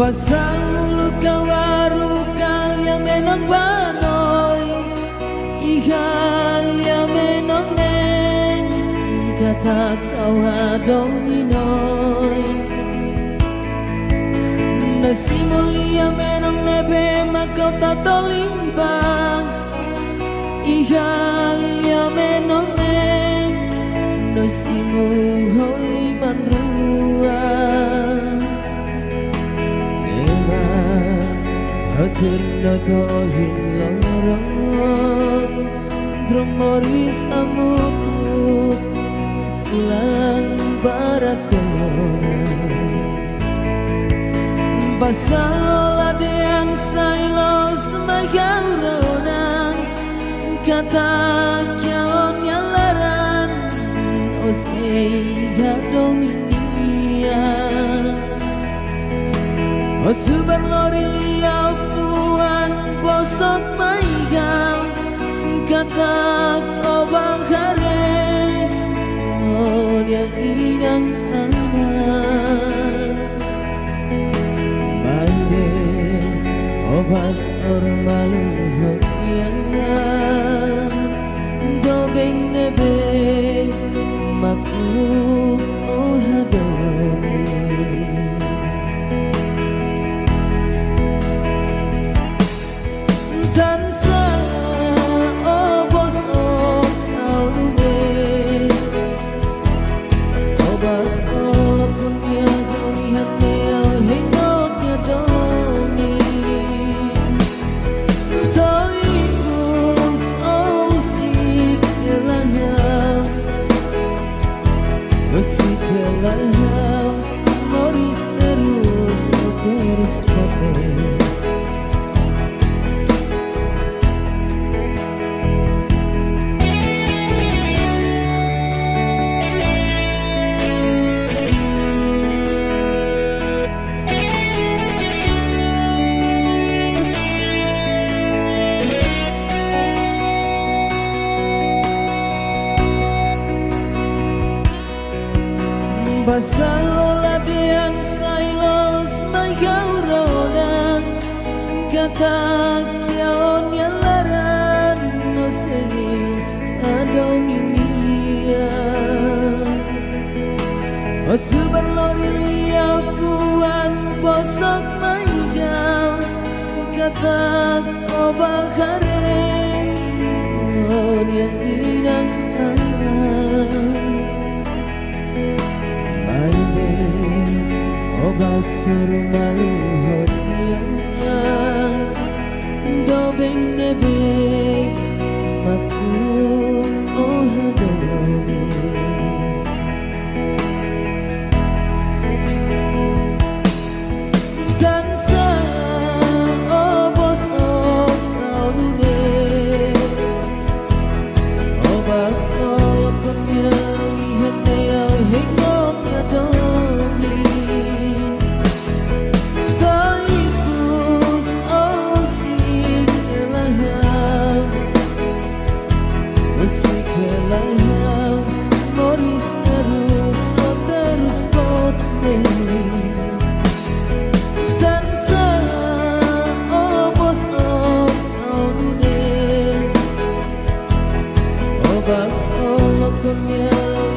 Pasang luka yang menang banoy ihal yang menang neng kata kau hadoninoy nasimu yang menang nebe makau tatolimbang ihal yang menang neng nasimu holy manruang hatir na tohin lorong dromori samut pulang barakona pasal adean sailos mayauronan kata kiaon nyalaran osei gadominia osubar lori bosok mayang kata obang kare yang inang aman baide obas ormalu hanyang dobeng nebe makhluk ohadoni Basal ladian sailos mayauronan kata kiaon nyalaran no segi adominia osubar lori liafuan bosok mayau kata obang kare yang inang obasur malu honyang dobeng nebe maklum ohadoni tansa obos kaune obak soloknya ihate yang hingotnya doni Solo con